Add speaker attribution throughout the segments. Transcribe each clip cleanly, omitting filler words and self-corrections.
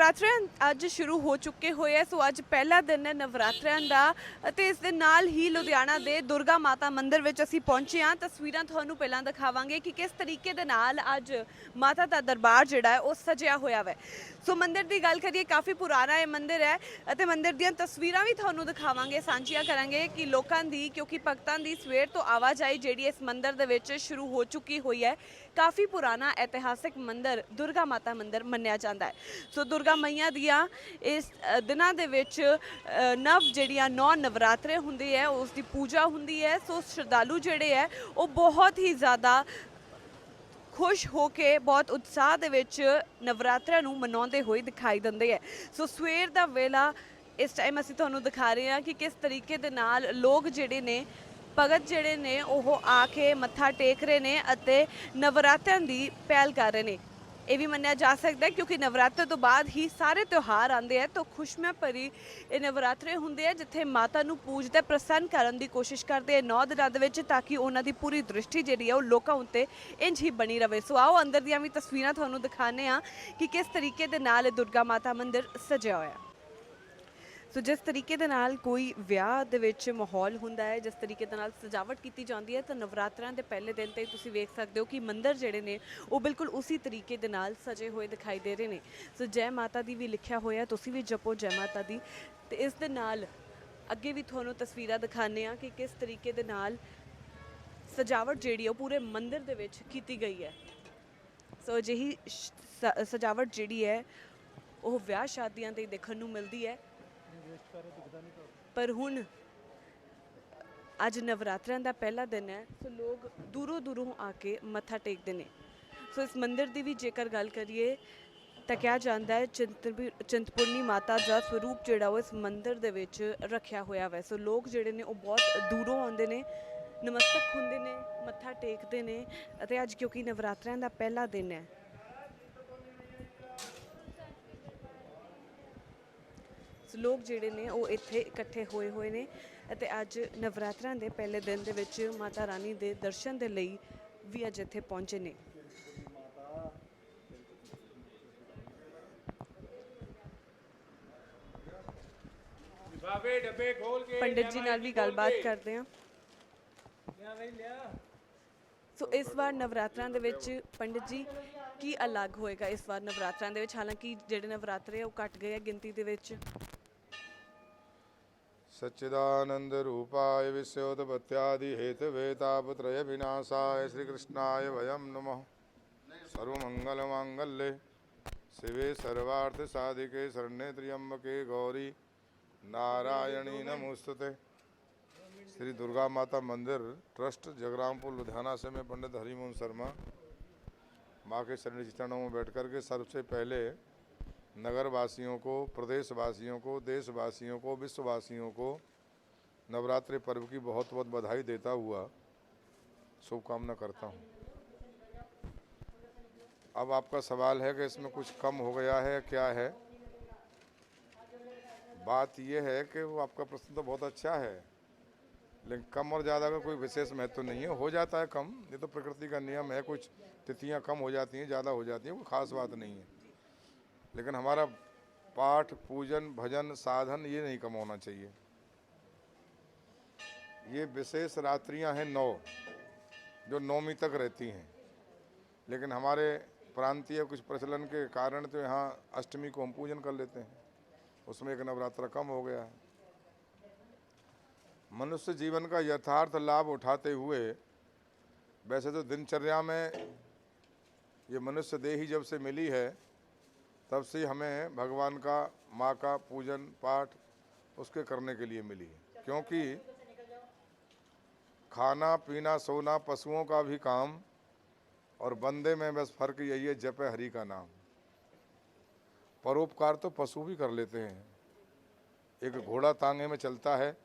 Speaker 1: ਨਵਰਾਤਰੇ ਅੱਜ ਸ਼ੁਰੂ ਹੋ ਚੁੱਕੇ ਹੋਏ ਆ। ਸੋ ਅੱਜ ਪਹਿਲਾ ਦਿਨ ਹੈ ਨਵਰਾਤਰਿਆਂ ਦਾ ਅਤੇ ਇਸ ਦੇ ਨਾਲ ਹੀ ਲੁਧਿਆਣਾ ਦੇ ਦੁਰਗਾ ਮਾਤਾ ਮੰਦਿਰ ਵਿੱਚ ਅਸੀਂ ਪਹੁੰਚੇ ਹਾਂ। ਤਸਵੀਰਾਂ ਤੁਹਾਨੂੰ ਪਹਿਲਾਂ ਦਿਖਾਵਾਂਗੇ ਕਿ ਕਿਸ ਤਰੀਕੇ ਦੇ ਨਾਲ ਅੱਜ ਮਾਤਾ ਦਾ ਦਰਬਾਰ ਜਿਹੜਾ ਹੈ ਉਹ ਸਜਿਆ ਹੋਇਆ ਹੈ। ਸੋ ਮੰਦਿਰ ਦੀ ਗੱਲ ਕਰੀਏ, ਕਾਫੀ ਪੁਰਾਣਾ ਇਹ ਮੰਦਿਰ ਹੈ ਅਤੇ ਮੰਦਿਰ ਦੀਆਂ ਤਸਵੀਰਾਂ ਵੀ ਤੁਹਾਨੂੰ ਦਿਖਾਵਾਂਗੇ, ਸਾਂਝੀਆਂ ਕਰਾਂਗੇ ਕਿ ਲੋਕਾਂ ਦੀ, ਕਿਉਂਕਿ ਭਗਤਾਂ ਦੀ ਸਵੇਰ ਤੋਂ ਆਵਾਜਾਈ ਜਿਹੜੀ ਇਸ ਮੰਦਿਰ ਦੇ ਵਿੱਚ ਸ਼ੁਰੂ ਹੋ ਚੁੱਕੀ ਹੋਈ ਹੈ। ਕਾਫੀ ਪੁਰਾਣਾ ਇਤਿਹਾਸਿਕ ਮੰਦਿਰ ਦੁਰਗਾ ਮਾਤਾ ਮੰਦਿਰ ਮੰਨਿਆ ਜਾਂਦਾ ਹੈ। ਸੋ ਦੁਰਗਾ ਮਈਆਂ ਦੀਆਂ ਇਸ ਦਿਨਾਂ ਦੇ ਵਿੱਚ ਜਿਹੜੀਆਂ 9 ਨਵਰਾਤਰੇ ਹੁੰਦੇ ਹੈ ਉਸ ਦੀ ਪੂਜਾ ਹੁੰਦੀ ਹੈ। ਸੋ ਸ਼ਰਧਾਲੂ ਜਿਹੜੇ ਹੈ ਉਹ ਬਹੁਤ ਹੀ ਜ਼ਿਆਦਾ खुश होके बहुत उत्साह दे विच नवरात्रियां नूं मनाउंदे होए दिखाई दिंदे है। सो सवेर दा वेला इस टाइम असीं तुहानूं दिखा रहे हैं कि किस तरीके दे नाल लोग जिहड़े ने भगत जिहड़े ने ओह आके मत्था टेक रहे ने अते नवरात्रियां दी पहल कर रहे ने। ये भी मन्निया जा सकता है क्योंकि नवरात्रे तो बाद ही सारे त्यौहार आते हैं। तो खुशमियां भरी ये नवरात्रे होंदे हैं जिथे माता नूं पूजदे प्रसन्न करन दी कोशिश करते हैं 9 दिनां दे विच, ताकि उन्हां दी पूरी दृष्टि जिहड़ी है वो लोकां उत्ते इंज ही बनी रहे। सो आओ अंदर दियां भी तस्वीरां तुहानूं दिखाने आ कि किस तरीके दे नाल दुर्गा माता मंदिर सजिया होया। सो जिस तरीके दे नाल कोई विआह दे विच माहौल हुंदा है, जिस तरीके दे नाल सजावट की जाती है, तो नवरात्रियां दे पहले दिन ते तुसीं वेख सकते हो कि मंदिर जिहड़े ने वो बिल्कुल उसी तरीके दे नाल सजे हुए दिखाई दे रहे हैं। सो जय माता दी भी लिखिया होया, तुसीं भी जपो जय माता दी। ते इस दे नाल अगे भी तुहानूं तस्वीरां दिखाने आ कि किस तरीके दे नाल सजावट जिहड़ी है पूरे मंदिर दे विच कीती गई है। सो अजिही सजावट जिहड़ी है वो विआह शादियां ते देखण नूं मिलदी है। पर हुण अज नवरात्रियां दा पहला दिन है, सो लोग दूरों दूरों आके मत्था टेकते हैं। सो इस मंदिर की भी जेकर गल करिए तो कहा जाता है चिंतपूर्णी माता का स्वरूप जोड़ा वो इस मंदिर दे विच रखिया होया है। सो लोग जोड़े ने बहुत दूरों आते हैं, नमस्तक होंदे ने, मत्था टेकते हैं। अज क्योंकि नवरात्रियां दा पहला दिन है, लोग जिहड़े ने वो इत्थे इकट्ठे होए हुए ने अते अज नवरात्रियां दे पहले दिन दे विच माता रानी दे दर्शन दे लई भी अज इत्थे पहुंचे ने। पंडित जी नाल भी गलबात करते हैं। सो इस बार नवरात्रियां दे विच पंडित जी की अलग होएगा इस बार नवरात्रियां दे विच, हालांकि जिहड़े नवरात्रे वो घट गए गिनती दे विच।
Speaker 2: सच्चिदानंद रूपाय विश्वोत्पत्त्यादि हेतवे तापत्रय विनाशाय श्री कृष्णाय वयं नमः। सर्वमंगल मांगल्ये शिवे सर्वार्थ साधिके शरण्ये त्र्यंबके गौरी नारायणी नमोस्तुते। श्री दुर्गा माता मंदिर ट्रस्ट जगरामपुर लुधियाना से मैं पंडित हरिमोहन शर्मा माँ के चरणों में बैठ कर के सबसे पहले नगर वासियों को, प्रदेशवासियों को, देशवासियों को, विश्ववासियों को नवरात्रि पर्व की बहुत बहुत बधाई देता हुआ शुभकामना करता हूँ। अब आपका सवाल है कि इसमें कुछ कम हो गया है, क्या है? बात यह है कि वो आपका प्रश्न तो बहुत अच्छा है, लेकिन कम और ज़्यादा का कोई विशेष महत्व नहीं है। हो जाता है कम, ये तो प्रकृति का नियम है। कुछ तिथियाँ कम हो जाती हैं, ज़्यादा हो जाती हैं, कोई खास बात नहीं है। लेकिन हमारा पाठ, पूजन, भजन, साधन ये नहीं कम होना चाहिए। ये विशेष रात्रियां हैं 9, जो 9वीं तक रहती हैं, लेकिन हमारे प्रांतीय कुछ प्रचलन के कारण तो यहाँ अष्टमी को हम पूजन कर लेते हैं, उसमें एक नवरात्रा कम हो गया है। मनुष्य जीवन का यथार्थ लाभ उठाते हुए, वैसे तो दिनचर्या में ये मनुष्य देही जब से मिली है तब से हमें भगवान का, माँ का पूजन पाठ उसके करने के लिए मिली है। क्योंकि खाना पीना सोना पशुओं का भी काम, और बंदे में बस फर्क यही है, जपे हरि का नाम। परोपकार तो पशु भी कर लेते हैं। एक घोड़ा तांगे में चलता है,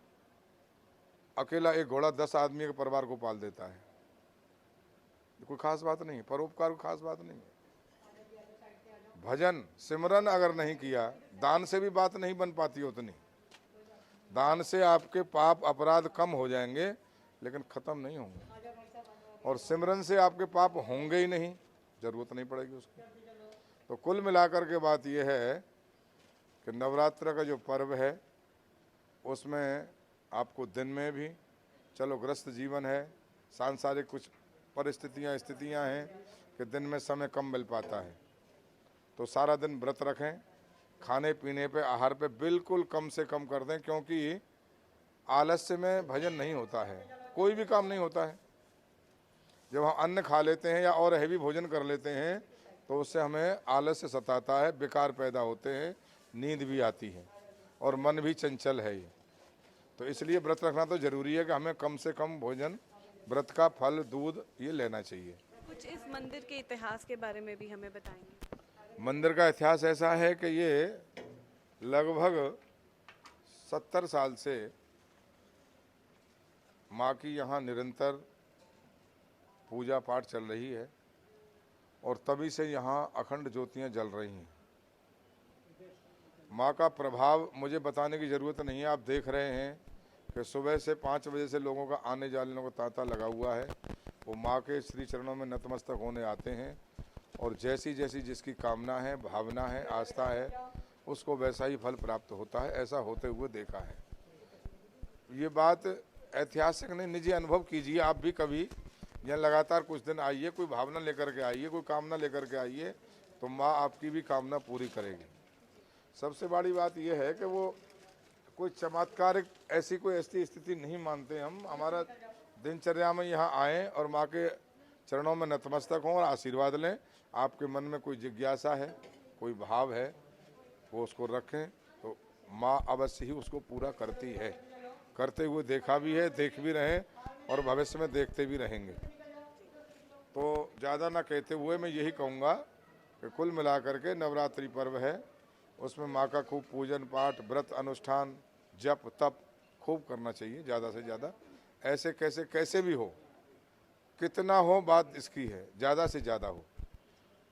Speaker 2: अकेला एक घोड़ा 10 आदमी के परिवार को पाल देता है। कोई खास बात नहीं, परोपकार कोई खास बात नहीं। भजन सिमरन अगर नहीं किया, दान से भी बात नहीं बन पाती उतनी। दान से आपके पाप अपराध कम हो जाएंगे, लेकिन खत्म नहीं होंगे। और सिमरन से आपके पाप होंगे ही नहीं, जरूरत नहीं पड़ेगी उसकी। तो कुल मिलाकर के बात यह है कि नवरात्र का जो पर्व है उसमें आपको दिन में भी, चलो ग्रस्त जीवन है, सांसारिक कुछ स्थितियां हैं कि दिन में समय कम मिल पाता है, तो सारा दिन व्रत रखें। खाने पीने पे, आहार पे बिल्कुल कम से कम कर दें, क्योंकि आलस्य में भजन नहीं होता है, कोई भी काम नहीं होता है। जब हम अन्न खा लेते हैं या और हैवी भोजन कर लेते हैं तो उससे हमें आलस्य सताता है, विकार पैदा होते हैं, नींद भी आती है और मन भी चंचल है ये। तो इसलिए व्रत रखना तो ज़रूरी है कि हमें कम से कम भोजन, व्रत का फल, दूध ये लेना चाहिए।
Speaker 1: कुछ इस मंदिर के इतिहास के बारे में भी हमें बताएंगे?
Speaker 2: मंदिर का इतिहास ऐसा है कि ये लगभग 70 साल से माँ की यहाँ निरंतर पूजा पाठ चल रही है और तभी से यहाँ अखंड ज्योतियाँ जल रही हैं। माँ का प्रभाव मुझे बताने की ज़रूरत नहीं है, आप देख रहे हैं कि सुबह से 5 बजे से लोगों का आने जाने का तांता लगा हुआ है। वो माँ के श्री चरणों में नतमस्तक होने आते हैं और जैसी जैसी जिसकी कामना है, भावना है, आस्था है, उसको वैसा ही फल प्राप्त होता है। ऐसा होते हुए देखा है। ये बात ऐतिहासिक नहीं, निजी अनुभव कीजिए आप भी कभी। यहाँ लगातार कुछ दिन आइए, कोई भावना लेकर के आइए, कोई कामना लेकर के आइए, तो माँ आपकी भी कामना पूरी करेगी। सबसे बड़ी बात यह है कि वो कोई चमत्कारिक ऐसी स्थिति नहीं मानते हम। हमारा दिनचर्या में यहाँ आएँ और माँ के चरणों में नतमस्तक हों और आशीर्वाद लें। आपके मन में कोई जिज्ञासा है, कोई भाव है, वो उसको रखें तो माँ अवश्य ही उसको पूरा करती है। करते हुए देखा भी है, देख भी रहे और भविष्य में देखते भी रहेंगे। तो ज़्यादा ना कहते हुए मैं यही कहूँगा कि कुल मिलाकर के नवरात्रि पर्व है, उसमें माँ का खूब पूजन पाठ, व्रत, अनुष्ठान, जप तप खूब करना चाहिए, ज़्यादा से ज़्यादा। ऐसे कैसे भी हो, कितना हो बात इसकी है, ज़्यादा से ज़्यादा हो।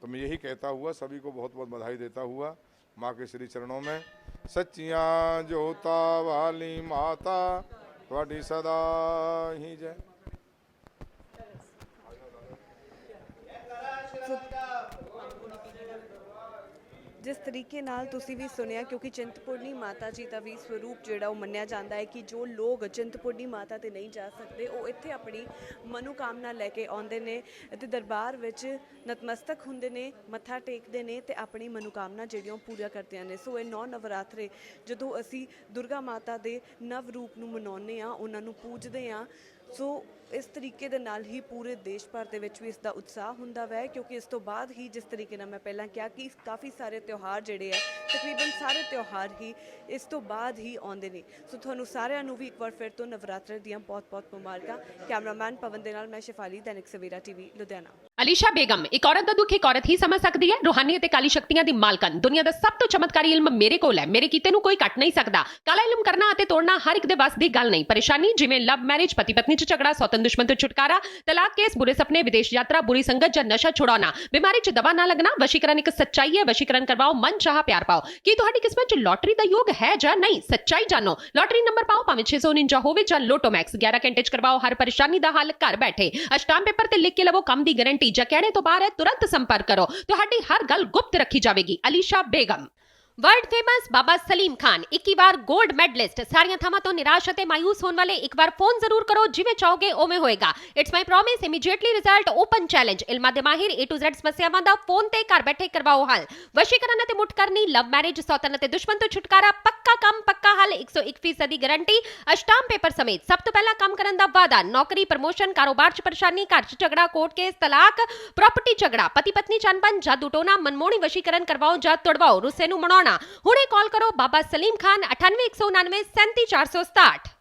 Speaker 2: तो मैं यही कहता हुआ सभी को बहुत बहुत बधाई देता हुआ माँ के श्री चरणों में सच्चियाँ जोता वाली माता ਤੁਹਾਡੀ सदा ही जय।
Speaker 1: जिस तरीके नाल तुसी भी सुनिया, क्योंकि चिंतपूर्णी माता जी का भी स्वरूप जिहड़ा वो मन्निया जाता है कि जो लोग चिंतपूर्णी माता ते नहीं जा सकते वो इत्थे अपनी मनोकामना लैके आउंदे ने ते दरबार विच नतमस्तक हुंदे ने, मत्था टेकदे ने ते अपनी मनोकामना जिहड़ियां पूरा करदियां ने। सो ये 9 नवरात्रे जदों असी दुर्गा माता दे नव रूप नूं मनाउने आ, उन्हां नूं पूजदे आ, सो इस तरीके दे नाल ही पूरे देश भर दे विच भी इसका उत्साह हुंदा वै। क्योंकि इस तो बाद ही जिस तरीके नाल मैं पहलां कहा कि काफ़ी सारे त्यौहार जिहड़े है, तकरीबन सारे त्यौहार ही इस तो बाद ही आउंदे ने। सो तुहानूं सारिआं नूं भी एक बार फिर तो नवरात्रे दियां बहुत बहुत मुबारकां। कैमरामैन पवन दे नाल मैं शिफाली, दैनिक सवेरा टीवी लुधियाना।
Speaker 3: अलीशा बेगम, एक औरत का दुख एक औरत ही समझ सकती है। रूहानी ते काली शक्तियां दी मालकन, दुनिया दा सब तो चमत्कारी इल्म मेरे कोल है, मेरे कीते नूं कोई कट नहीं सकदा। काला इल्म करना अते तोड़ना हर एक दे बस दी गल नहीं। परेशानी जिवें लव मैरिज, पति पत्नी च झगड़ा, सौतन दुश्मन तो छुटकारा, तलाक केस, बुरे सपने, विदेश यात्रा, बुरी संगत ज नशा छुड़ाना, बीमारी च दवा ना लगना, वशीकरण एक सच्चाई है। वशीकरण करवाओ, मन चाह प्यार पाओ। की तुहाडी किस्मत च लॉटरी दा योग है जां नहीं? सच्चाई जानो। लॉटरी नंबर पाओ, भावें 649 होवे जां लोटो मैक्स। 11 घंटे च करवाओ हर परेशानी दा हल घर बैठे। अष्टाम पेपर ते लिख के लवो काम दी गारंटी। जा कहने तो बाहर है, तुरंत संपर्क करो, तुहाडी हर गल गुप्त रखी जाएगी। अलीशा बेगम। वर्ल्ड फेमस बाबा सलीम खान 21 बार गोल्ड मेडलिस्ट। सारियां थावां तो निराश अते मायूस होने वाले एक बार फोन जरूर करो, जिवें चाहोगे उवें होएगा। It's my promise, immediately result, open challenge. इल्मां दे माहिर A to Z समस्यावां दा फोन ते घर बैठे करवाओ हल। वशीकरण अते मुठ करनी, लव मैरिज, सौतन अते दुश्मन तो छुटकारा, पक्का काम पक्का हल, 101% गारंटी। अष्टाम पेपर समेत सब तो पहला काम करन दा वादा। नौकरी, प्रमोशन, कारोबार च परेशानी, घर च झगड़ा, कोर्ट केस, तलाक, प्रॉपर्टी झगड़ा, पति पत्नी च अनबन, जादू टोना, मनमोहनी वशीकरण करवाओ जा तोड़वाओ, रुस्से नूं मनाउणा। हुणे कॉल करो बाबा सलीम खान 98 199 37 467।